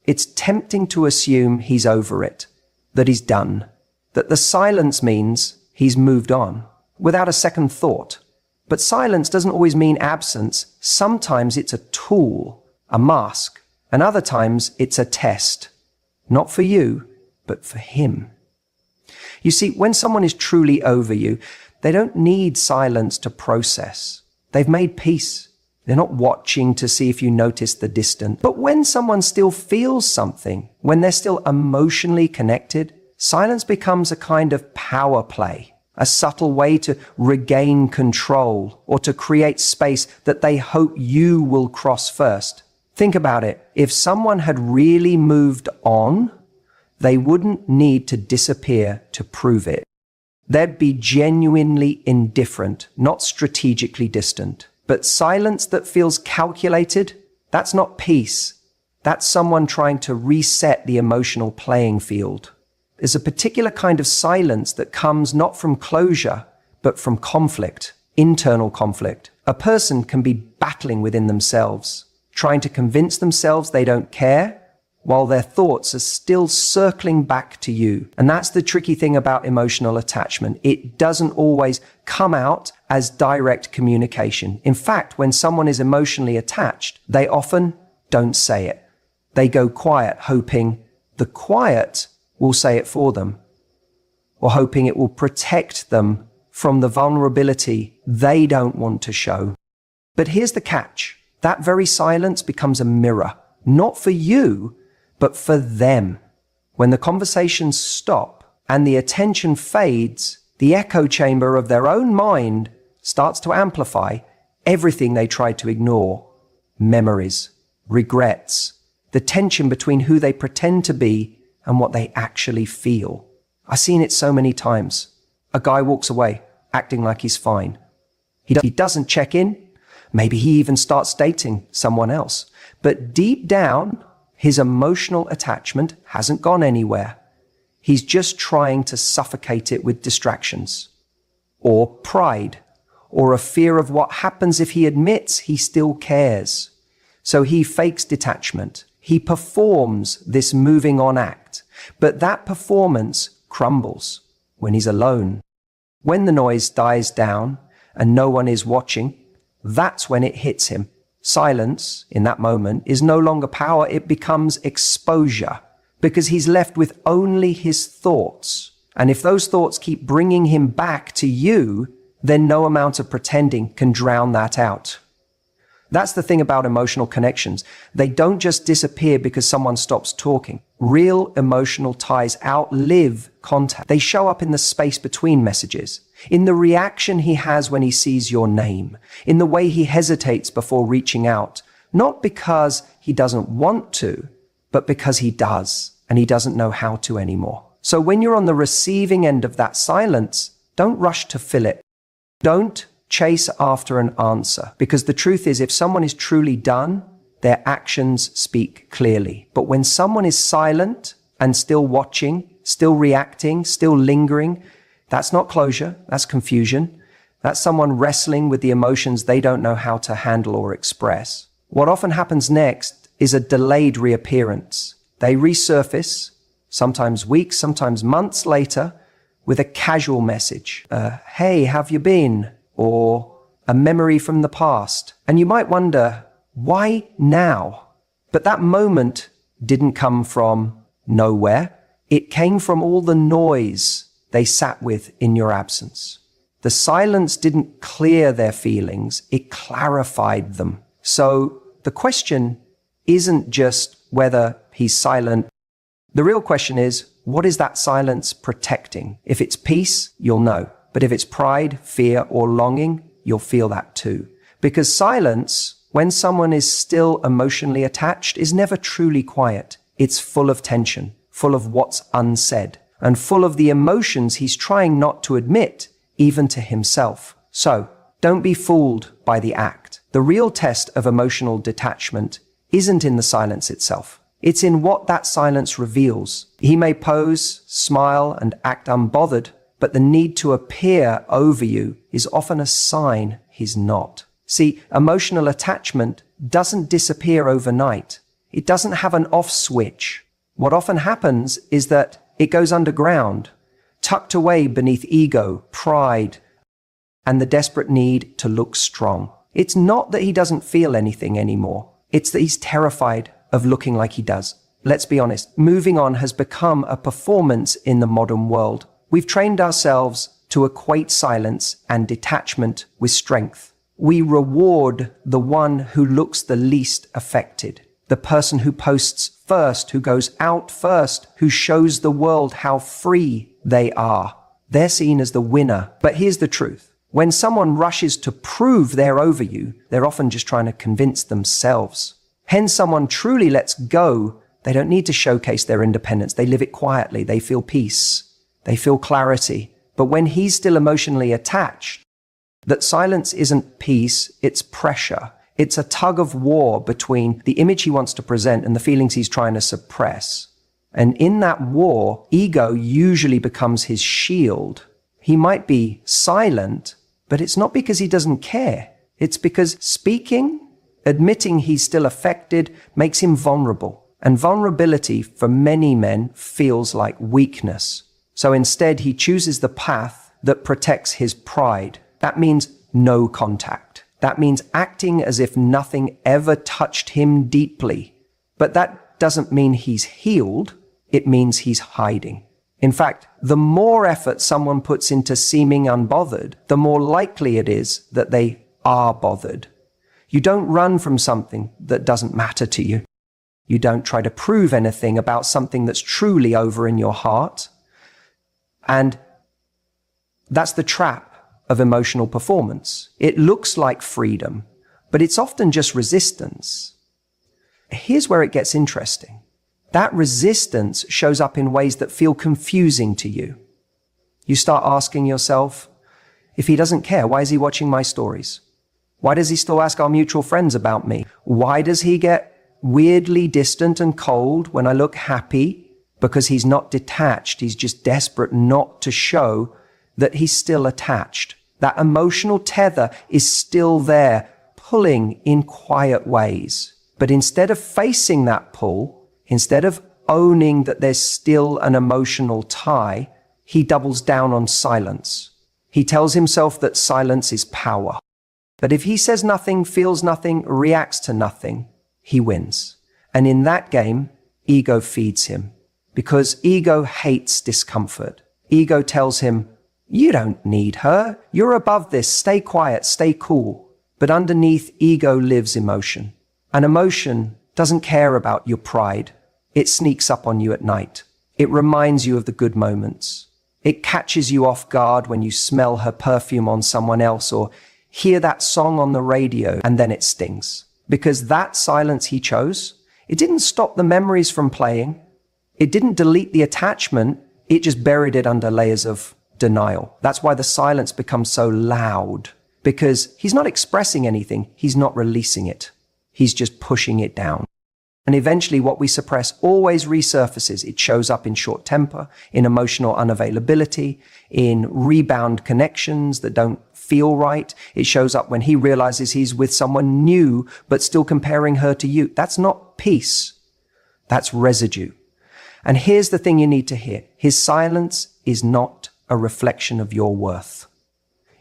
It's tempting to assume he's over it, that he's done, that the silence means he's moved on, without a second thought. But silence doesn't always mean absence. Sometimes it's a tool, a mask, and other times it's a test. Not for you, but for him. You see, when someone is truly over you, they don't need silence to process. They've made peace. They're not watching to see if you notice the distant. But when someone still feels something, when they're still emotionally connected, silence becomes a kind of power play, a subtle way to regain control or to create space that they hope you will cross first. Think about it. If someone had really moved on, they wouldn't need to disappear to prove it. They'd be genuinely indifferent, not strategically distant. But silence that feels calculated, that's not peace. That's someone trying to reset the emotional playing field. There's a particular kind of silence that comes not from closure, but from conflict, internal conflict. A person can be battling within themselves, trying to convince themselves they don't care, while their thoughts are still circling back to you. And that's the tricky thing about emotional attachment. It doesn't always come out as direct communication. In fact, when someone is emotionally attached, they often don't say it. They go quiet, hoping the quiet will say it for them, or hoping it will protect them from the vulnerability they don't want to show. But here's the catch. That very silence becomes a mirror, not for you, but for them. When the conversations stop and the attention fades, the echo chamber of their own mind starts to amplify everything they tried to ignore. Memories, regrets, the tension between who they pretend to be and what they actually feel. I've seen it so many times. A guy walks away, acting like he's fine. He doesn't check in. Maybe he even starts dating someone else. But deep down, his emotional attachment hasn't gone anywhere. He's just trying to suffocate it with distractions, or pride, or a fear of what happens if he admits he still cares. So he fakes detachment. He performs this moving on act, but that performance crumbles when he's alone. When the noise dies down and no one is watching, that's when it hits him. Silence, in that moment, is no longer power, it becomes exposure, because he's left with only his thoughts. And if those thoughts keep bringing him back to you, then no amount of pretending can drown that out. That's the thing about emotional connections. They don't just disappear because someone stops talking. Real emotional ties outlive contact. They show up in the space between messages, in the reaction he has when he sees your name, in the way he hesitates before reaching out, not because he doesn't want to, but because he does, and he doesn't know how to anymore. So when you're on the receiving end of that silence, don't rush to fill it. Don't chase after an answer, because the truth is, if someone is truly done, their actions speak clearly. But when someone is silent and still watching, still reacting, still lingering, that's not closure, that's confusion. That's someone wrestling with the emotions they don't know how to handle or express. What often happens next is a delayed reappearance. They resurface, sometimes weeks, sometimes months later, with a casual message. Hey, have you been? Or a memory from the past. And you might wonder, why now? But that moment didn't come from nowhere. It came from all the noise they sat with in your absence. The silence didn't clear their feelings, it clarified them. So the question isn't just whether he's silent. The real question is, what is that silence protecting? If it's peace, you'll know. But if it's pride, fear, or longing, you'll feel that too. Because silence, when someone is still emotionally attached, is never truly quiet. It's full of tension, full of what's unsaid, and full of the emotions he's trying not to admit, even to himself. So, don't be fooled by the act. The real test of emotional detachment isn't in the silence itself. It's in what that silence reveals. He may pose, smile, and act unbothered, but the need to appear over you is often a sign he's not. See, emotional attachment doesn't disappear overnight. It doesn't have an off switch. What often happens is that it goes underground, tucked away beneath ego, pride, and the desperate need to look strong. It's not that he doesn't feel anything anymore. It's that he's terrified of looking like he does. Let's be honest, moving on has become a performance in the modern world. We've trained ourselves to equate silence and detachment with strength. We reward the one who looks the least affected, the person who posts first, who goes out first, who shows the world how free they are. They're seen as the winner. But here's the truth. When someone rushes to prove they're over you, they're often just trying to convince themselves. Hence, someone truly lets go. They don't need to showcase their independence. They live it quietly. They feel peace. They feel clarity. But when he's still emotionally attached, that silence isn't peace, it's pressure. It's a tug of war between the image he wants to present and the feelings he's trying to suppress. And in that war, ego usually becomes his shield. He might be silent, but it's not because he doesn't care. It's because speaking, admitting he's still affected, makes him vulnerable. And vulnerability for many men feels like weakness. So instead, he chooses the path that protects his pride. That means no contact. That means acting as if nothing ever touched him deeply. But that doesn't mean he's healed. It means he's hiding. In fact, the more effort someone puts into seeming unbothered, the more likely it is that they are bothered. You don't run from something that doesn't matter to you. You don't try to prove anything about something that's truly over in your heart. And that's the trap of emotional performance. It looks like freedom, but it's often just resistance. Here's where it gets interesting. That resistance shows up in ways that feel confusing to you. You start asking yourself, if he doesn't care, why is he watching my stories? Why does he still ask our mutual friends about me? Why does he get weirdly distant and cold when I look happy? Because he's not detached. He's just desperate not to show that he's still attached. That emotional tether is still there, pulling in quiet ways. But instead of facing that pull, instead of owning that there's still an emotional tie, he doubles down on silence. He tells himself that silence is power. But if he says nothing, feels nothing, reacts to nothing, he wins. And in that game, ego feeds him. Because ego hates discomfort. Ego tells him, you don't need her. You're above this. Stay quiet. Stay cool. But underneath, ego lives emotion. And emotion doesn't care about your pride. It sneaks up on you at night. It reminds you of the good moments. It catches you off guard when you smell her perfume on someone else or hear that song on the radio, and then it stings. Because that silence he chose, it didn't stop the memories from playing. It didn't delete the attachment. It just buried it under layers of denial. That's why the silence becomes so loud, because he's not expressing anything. He's not releasing it. He's just pushing it down. And eventually what we suppress always resurfaces. It shows up in short temper, in emotional unavailability, in rebound connections that don't feel right. It shows up when he realizes he's with someone new, but still comparing her to you. That's not peace. That's residue. And here's the thing you need to hear. His silence is not a reflection of your worth.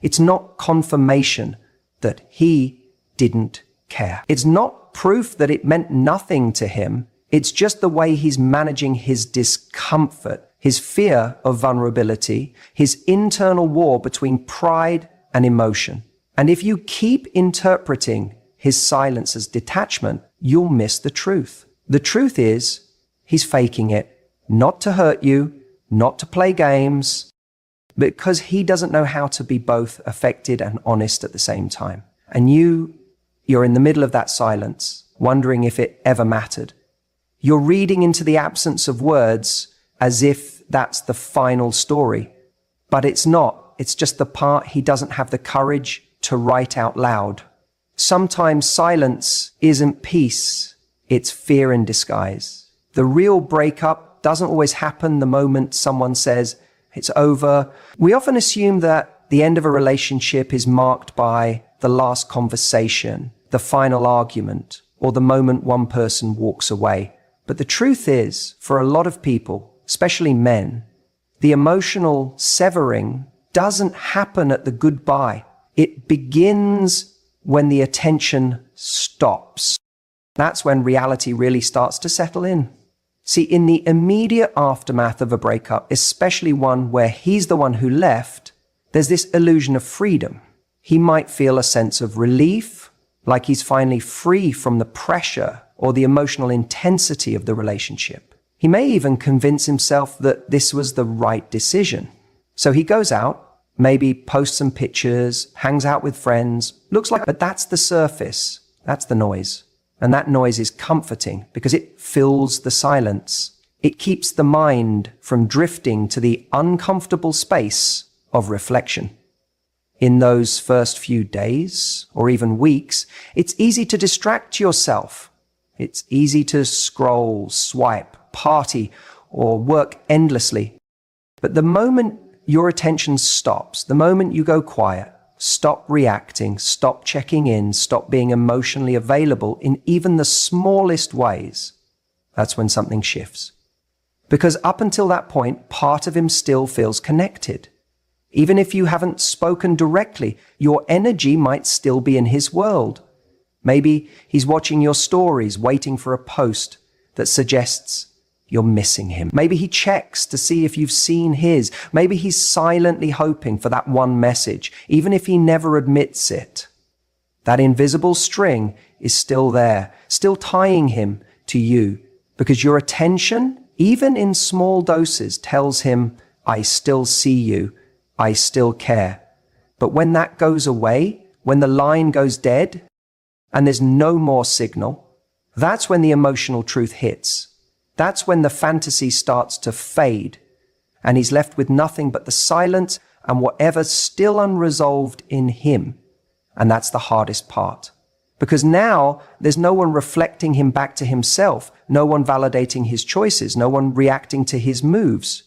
It's not confirmation that he didn't care. It's not proof that it meant nothing to him. It's just the way he's managing his discomfort, his fear of vulnerability, his internal war between pride and emotion. And if you keep interpreting his silence as detachment, you'll miss the truth. The truth is, he's faking it, not to hurt you, not to play games, because he doesn't know how to be both affected and honest at the same time. And you're in the middle of that silence, wondering if it ever mattered. You're reading into the absence of words as if that's the final story. But it's not. It's just the part he doesn't have the courage to write out loud. Sometimes silence isn't peace. It's fear in disguise. The real breakup doesn't always happen the moment someone says it's over. We often assume that the end of a relationship is marked by the last conversation, the final argument, or the moment one person walks away. But the truth is, for a lot of people, especially men, the emotional severing doesn't happen at the goodbye. It begins when the attention stops. That's when reality really starts to settle in. See, in the immediate aftermath of a breakup, especially one where he's the one who left, there's this illusion of freedom. He might feel a sense of relief, like he's finally free from the pressure or the emotional intensity of the relationship. He may even convince himself that this was the right decision. So he goes out, maybe posts some pictures, hangs out with friends, but that's the surface. That's the noise. And that noise is comforting because it fills the silence. It keeps the mind from drifting to the uncomfortable space of reflection. In those first few days or even weeks, it's easy to distract yourself. It's easy to scroll, swipe, party, or work endlessly. But the moment your attention stops, the moment you go quiet, stop reacting, stop checking in, stop being emotionally available in even the smallest ways, that's when something shifts. Because up until that point, part of him still feels connected. Even if you haven't spoken directly, your energy might still be in his world. Maybe he's watching your stories, waiting for a post that suggests you're missing him. Maybe he checks to see if you've seen his. Maybe he's silently hoping for that one message, even if he never admits it. That invisible string is still there, still tying him to you, because your attention, even in small doses, tells him, I still see you, I still care. But when that goes away, when the line goes dead, and there's no more signal, that's when the emotional truth hits. That's when the fantasy starts to fade, and he's left with nothing but the silence and whatever's still unresolved in him. And that's the hardest part. Because now there's no one reflecting him back to himself, no one validating his choices, no one reacting to his moves.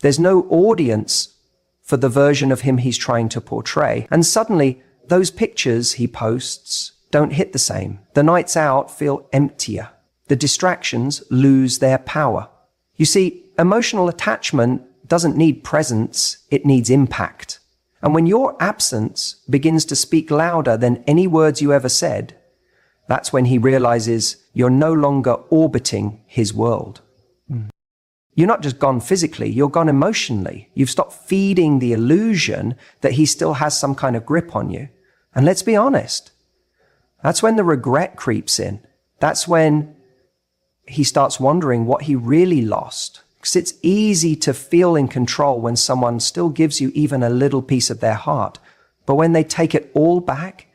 There's no audience for the version of him he's trying to portray. And suddenly, those pictures he posts don't hit the same. The nights out feel emptier. The distractions lose their power. You see, emotional attachment doesn't need presence, it needs impact. And when your absence begins to speak louder than any words you ever said, that's when he realizes you're no longer orbiting his world. You're not just gone physically, you're gone emotionally. You've stopped feeding the illusion that he still has some kind of grip on you. And let's be honest, that's when the regret creeps in. That's when he starts wondering what he really lost. Because it's easy to feel in control when someone still gives you even a little piece of their heart. But when they take it all back,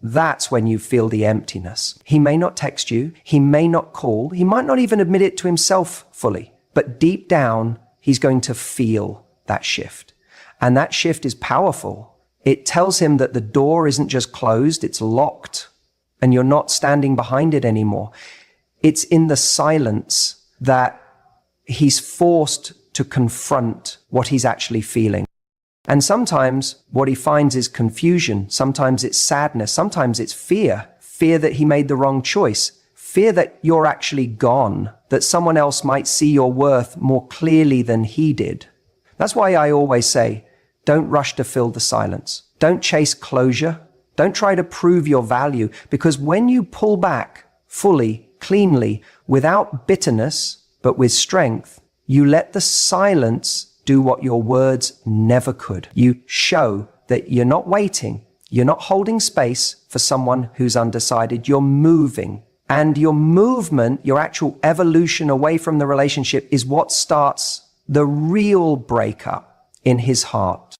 that's when you feel the emptiness. He may not text you, he may not call, he might not even admit it to himself fully. But deep down, he's going to feel that shift. And that shift is powerful. It tells him that the door isn't just closed, it's locked. And you're not standing behind it anymore. It's in the silence that he's forced to confront what he's actually feeling. And sometimes what he finds is confusion. Sometimes it's sadness. Sometimes it's fear. Fear that he made the wrong choice. Fear that you're actually gone, that someone else might see your worth more clearly than he did. That's why I always say, don't rush to fill the silence. Don't chase closure. Don't try to prove your value, because when you pull back fully, cleanly, without bitterness, but with strength, you let the silence do what your words never could. You show that you're not waiting, you're not holding space for someone who's undecided, you're moving. And your movement, your actual evolution away from the relationship is what starts the real breakup in his heart.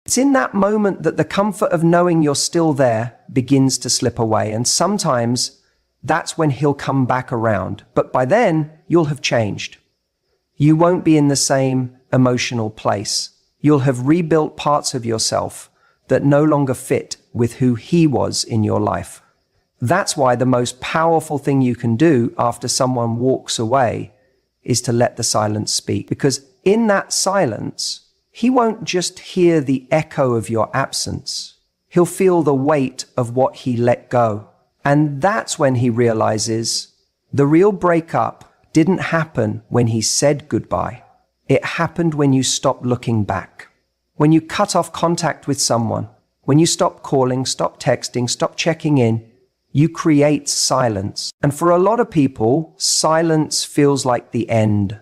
It's in that moment that the comfort of knowing you're still there begins to slip away. And sometimes that's when he'll come back around. But by then, you'll have changed. You won't be in the same emotional place. You'll have rebuilt parts of yourself that no longer fit with who he was in your life. That's why the most powerful thing you can do after someone walks away is to let the silence speak. Because in that silence, he won't just hear the echo of your absence. He'll feel the weight of what he let go. And that's when he realizes the real breakup didn't happen when he said goodbye. It happened when you stopped looking back. When you cut off contact with someone, when you stop calling, stop texting, stop checking in, you create silence. And for a lot of people, silence feels like the end,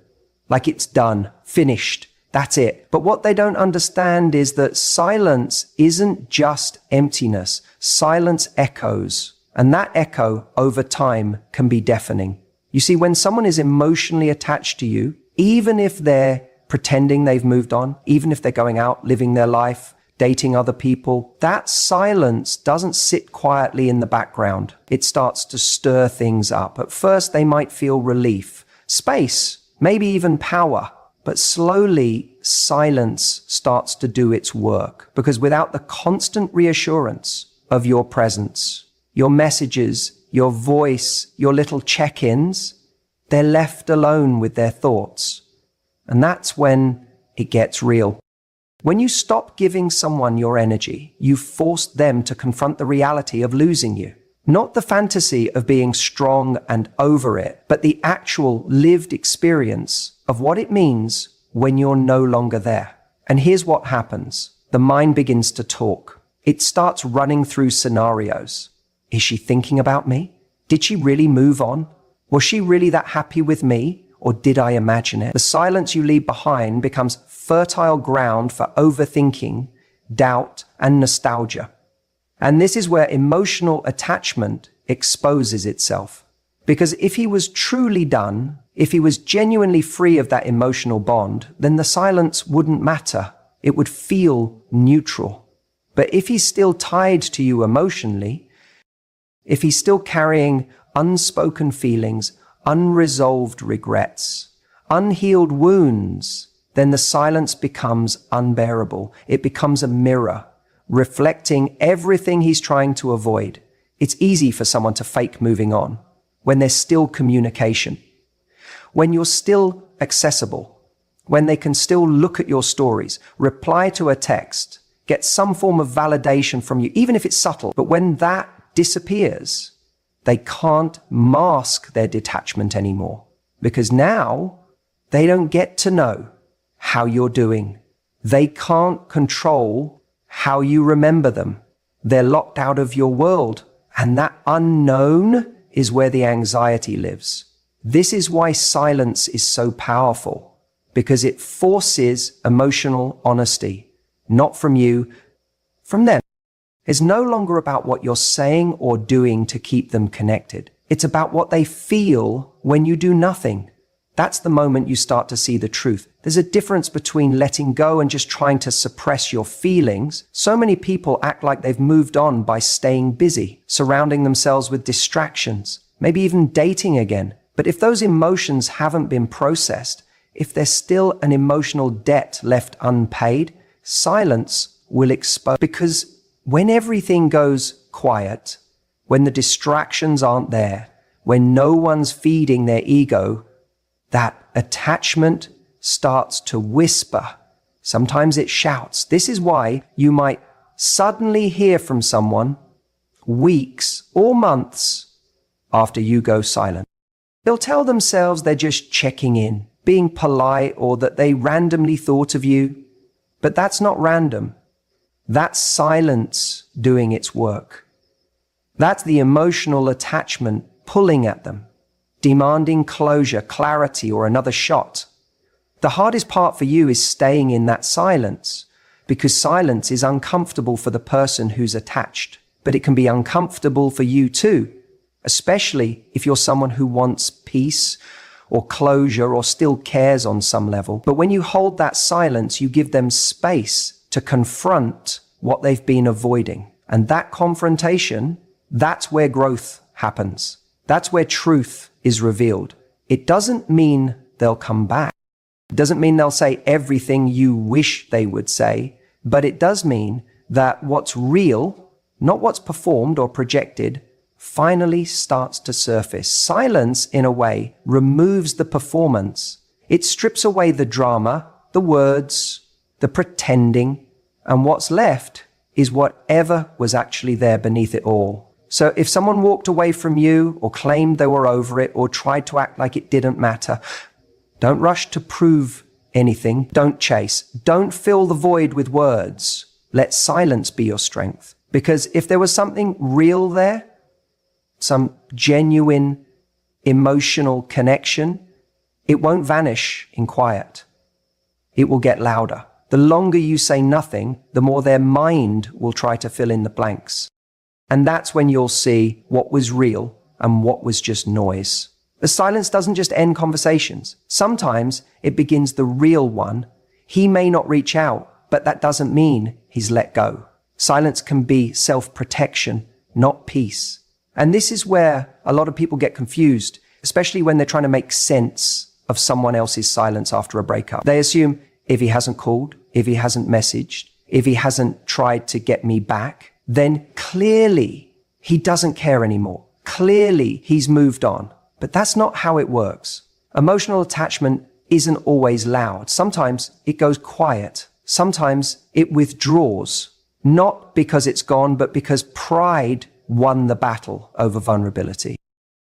like it's done, finished, that's it. But what they don't understand is that silence isn't just emptiness. Silence echoes, and that echo over time can be deafening. You see, when someone is emotionally attached to you, even if they're pretending they've moved on, even if they're going out, living their life, dating other people, that silence doesn't sit quietly in the background. It starts to stir things up. At first, they might feel relief, space, maybe even power. But slowly, silence starts to do its work, because without the constant reassurance of your presence, your messages, your voice, your little check-ins, they're left alone with their thoughts. And that's when it gets real. When you stop giving someone your energy, you force them to confront the reality of losing you. Not the fantasy of being strong and over it, but the actual lived experience of what it means when you're no longer there. And here's what happens. The mind begins to talk. It starts running through scenarios. Is she thinking about me? Did she really move on? Was she really that happy with me? Or did I imagine it? The silence you leave behind becomes fertile ground for overthinking, doubt, and nostalgia. And this is where emotional attachment exposes itself. Because if he was truly done, if he was genuinely free of that emotional bond, then the silence wouldn't matter. It would feel neutral. But if he's still tied to you emotionally, if he's still carrying unspoken feelings, unresolved regrets, unhealed wounds, then the silence becomes unbearable. It becomes a mirror, reflecting everything he's trying to avoid. It's easy for someone to fake moving on when there's still communication, when you're still accessible, when they can still look at your stories, reply to a text, get some form of validation from you, even if it's subtle. But when that disappears, they can't mask their detachment anymore, because now they don't get to know how you're doing. They can't control how you remember them. They're locked out of your world, and that unknown is where the anxiety lives. This is why silence is so powerful, because it forces emotional honesty, not from you, from them. It's no longer about what you're saying or doing to keep them connected. It's about what they feel when you do nothing. That's the moment you start to see the truth. There's a difference between letting go and just trying to suppress your feelings. So many people act like they've moved on by staying busy, surrounding themselves with distractions, maybe even dating again. But if those emotions haven't been processed, if there's still an emotional debt left unpaid, silence will expose. Because when everything goes quiet, when the distractions aren't there, when no one's feeding their ego, that attachment starts to whisper. Sometimes it shouts. This is why you might suddenly hear from someone weeks or months after you go silent. They'll tell themselves they're just checking in, being polite, or that they randomly thought of you. But that's not random. That's silence doing its work. That's the emotional attachment pulling at them, demanding closure, clarity, or another shot. The hardest part for you is staying in that silence, because silence is uncomfortable for the person who's attached, but it can be uncomfortable for you too, especially if you're someone who wants peace or closure or still cares on some level. But when you hold that silence, you give them space to confront what they've been avoiding. And that confrontation, that's where growth happens. That's where truth is revealed. It doesn't mean they'll come back. It doesn't mean they'll say everything you wish they would say, but it does mean that what's real, not what's performed or projected, finally starts to surface. Silence, in a way, removes the performance. It strips away the drama, the words, the pretending, and what's left is whatever was actually there beneath it all. So if someone walked away from you or claimed they were over it or tried to act like it didn't matter, don't rush to prove anything. Don't chase. Don't fill the void with words. Let silence be your strength. Because if there was something real there, some genuine emotional connection, it won't vanish in quiet. It will get louder. The longer you say nothing, the more their mind will try to fill in the blanks. And that's when you'll see what was real and what was just noise. The silence doesn't just end conversations. Sometimes it begins the real one. He may not reach out, but that doesn't mean he's let go. Silence can be self-protection, not peace. And this is where a lot of people get confused, especially when they're trying to make sense of someone else's silence after a breakup. They assume if he hasn't called, if he hasn't messaged, if he hasn't tried to get me back, then clearly he doesn't care anymore. Clearly he's moved on. But that's not how it works. Emotional attachment isn't always loud. Sometimes it goes quiet. Sometimes it withdraws, not because it's gone, but because pride won the battle over vulnerability.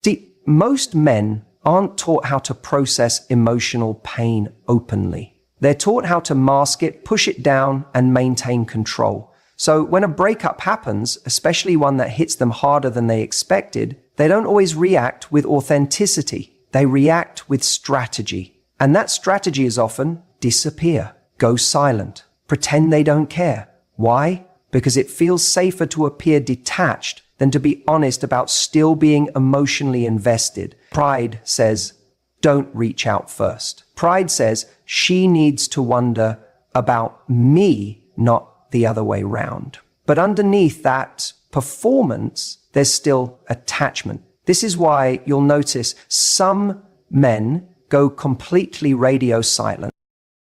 See, most men aren't taught how to process emotional pain openly. They're taught how to mask it, push it down, and maintain control. So when a breakup happens, especially one that hits them harder than they expected, they don't always react with authenticity. They react with strategy. And that strategy is often disappear, go silent, pretend they don't care. Why? Because it feels safer to appear detached than to be honest about still being emotionally invested. Pride says, don't reach out first. Pride says, she needs to wonder about me, not the other way round. But underneath that performance, there's still attachment. This is why you'll notice some men go completely radio silent,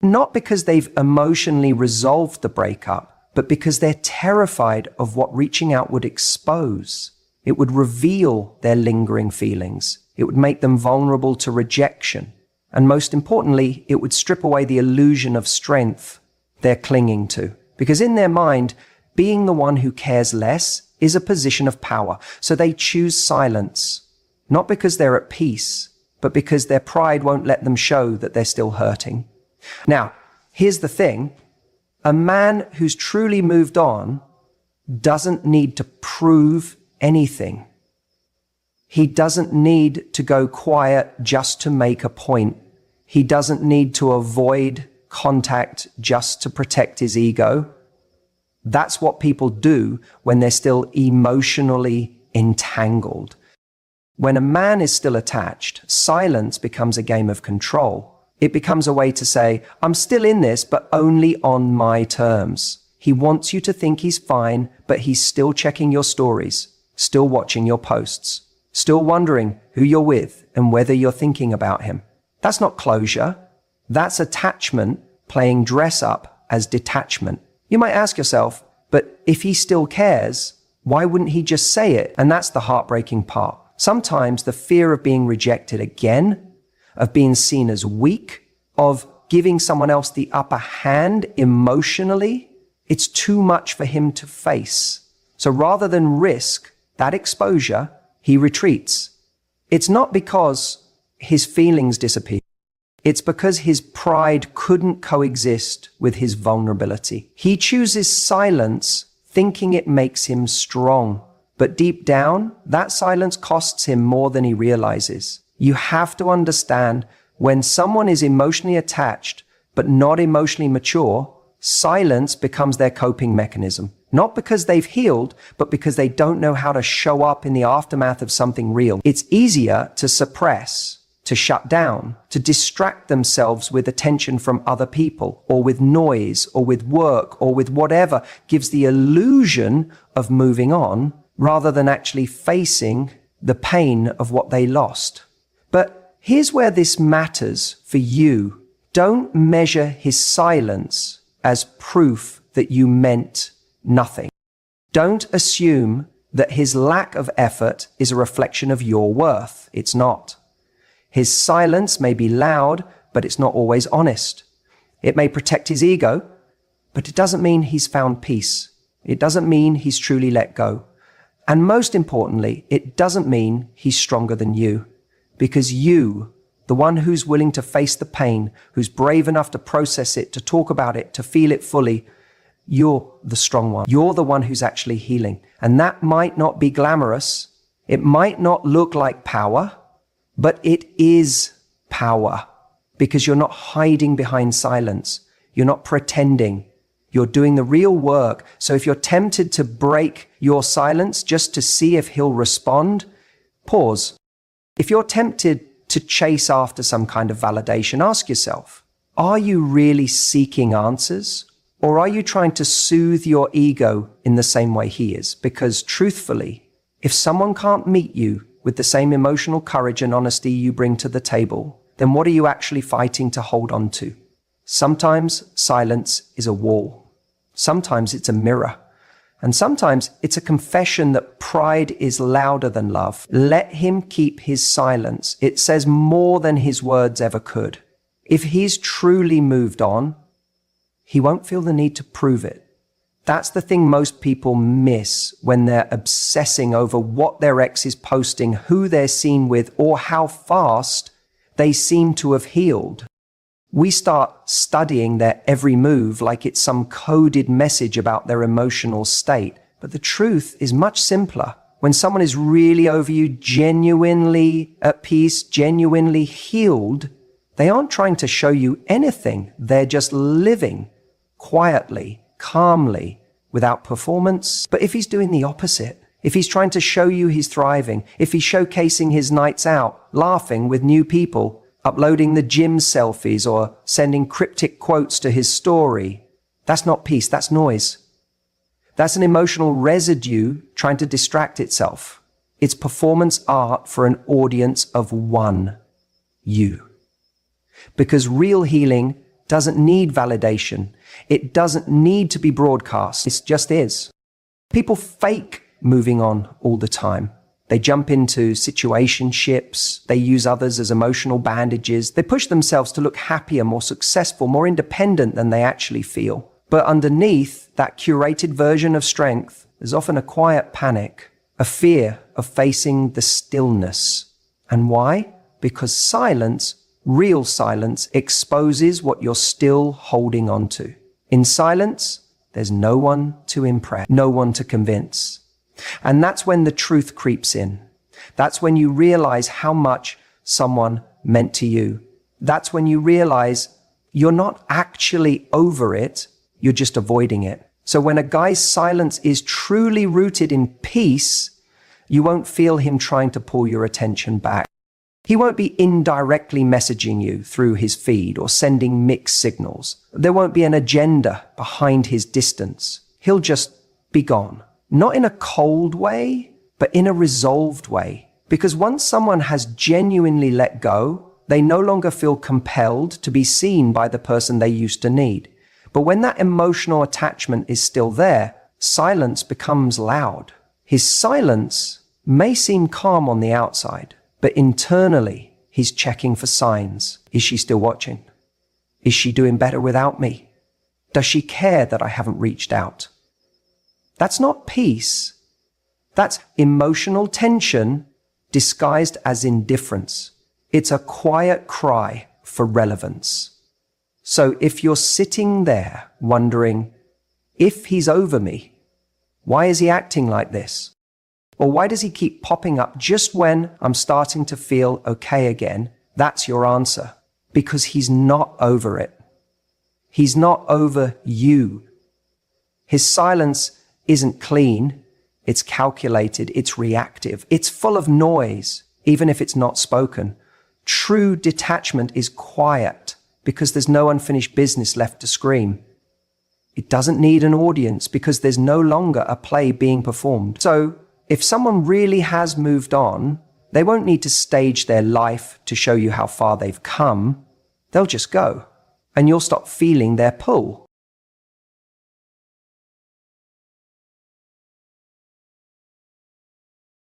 not because they've emotionally resolved the breakup, but because they're terrified of what reaching out would expose. It would reveal their lingering feelings. It would make them vulnerable to rejection. And most importantly, it would strip away the illusion of strength they're clinging to. Because in their mind, being the one who cares less is a position of power. So they choose silence, not because they're at peace, but because their pride won't let them show that they're still hurting. Now, here's the thing. A man who's truly moved on doesn't need to prove anything. He doesn't need to go quiet just to make a point. He doesn't need to avoid contact just to protect his ego. That's what people do when they're still emotionally entangled. When a man is still attached, silence becomes a game of control. It becomes a way to say, I'm still in this, but only on my terms. He wants you to think he's fine, but he's still checking your stories, still watching your posts, still wondering who you're with and whether you're thinking about him. That's not closure. That's attachment playing dress up as detachment. You might ask yourself, but if he still cares, why wouldn't he just say it? And that's the heartbreaking part. Sometimes the fear of being rejected again, of being seen as weak, of giving someone else the upper hand emotionally, it's too much for him to face. So rather than risk that exposure, he retreats. It's not because his feelings disappear. It's because his pride couldn't coexist with his vulnerability. He chooses silence, thinking it makes him strong. But deep down, that silence costs him more than he realizes. You have to understand, when someone is emotionally attached, but not emotionally mature, silence becomes their coping mechanism. Not because they've healed, but because they don't know how to show up in the aftermath of something real. It's easier to suppress, to shut down, to distract themselves with attention from other people, or with noise, or with work, or with whatever gives the illusion of moving on, rather than actually facing the pain of what they lost. But here's where this matters for you. Don't measure his silence as proof that you meant nothing. Don't assume that his lack of effort is a reflection of your worth. It's not. His silence may be loud, but it's not always honest. It may protect his ego, but it doesn't mean he's found peace. It doesn't mean he's truly let go. And most importantly, it doesn't mean he's stronger than you, because you, the one who's willing to face the pain, who's brave enough to process it, to talk about it, to feel it fully, you're the strong one. You're the one who's actually healing. And that might not be glamorous. It might not look like power, but it is power, because you're not hiding behind silence. You're not pretending. You're doing the real work. So if you're tempted to break your silence just to see if he'll respond, pause. If you're tempted to chase after some kind of validation, ask yourself, are you really seeking answers? Or are you trying to soothe your ego in the same way he is? Because truthfully, if someone can't meet you with the same emotional courage and honesty you bring to the table, then what are you actually fighting to hold on to? Sometimes silence is a wall. Sometimes it's a mirror. And sometimes it's a confession that pride is louder than love. Let him keep his silence. It says more than his words ever could. If he's truly moved on, he won't feel the need to prove it. That's the thing most people miss when they're obsessing over what their ex is posting, who they're seen with, or how fast they seem to have healed. We start studying their every move like it's some coded message about their emotional state. But the truth is much simpler. When someone is really over you, genuinely at peace, genuinely healed, they aren't trying to show you anything. They're just living quietly, calmly, without performance. But if he's doing the opposite, if he's trying to show you he's thriving, if he's showcasing his nights out, laughing with new people, uploading the gym selfies or sending cryptic quotes to his story, that's not peace, that's noise. That's an emotional residue trying to distract itself. It's performance art for an audience of one, you. Because real healing doesn't need validation. It doesn't need to be broadcast. It just is. People fake moving on all the time. They jump into situationships. They use others as emotional bandages. They push themselves to look happier, more successful, more independent than they actually feel. But underneath that curated version of strength, there's often a quiet panic, a fear of facing the stillness. And why? Because silence, real silence, exposes what you're still holding on to. In silence, there's no one to impress, no one to convince. And that's when the truth creeps in. That's when you realize how much someone meant to you. That's when you realize you're not actually over it, you're just avoiding it. So when a guy's silence is truly rooted in peace, you won't feel him trying to pull your attention back. He won't be indirectly messaging you through his feed or sending mixed signals. There won't be an agenda behind his distance. He'll just be gone. Not in a cold way, but in a resolved way. Because once someone has genuinely let go, they no longer feel compelled to be seen by the person they used to need. But when that emotional attachment is still there, silence becomes loud. His silence may seem calm on the outside, but internally, he's checking for signs. Is she still watching? Is she doing better without me? Does she care that I haven't reached out? That's not peace. That's emotional tension disguised as indifference. It's a quiet cry for relevance. So if you're sitting there wondering, if he's over me, why is he acting like this? Or why does he keep popping up just when I'm starting to feel okay again? That's your answer. Because he's not over it. He's not over you. His silence isn't clean, it's calculated, it's reactive, it's full of noise, even if it's not spoken. True detachment is quiet because there's no unfinished business left to scream. It doesn't need an audience because there's no longer a play being performed. So if someone really has moved on, they won't need to stage their life to show you how far they've come. They'll just go, and you'll stop feeling their pull.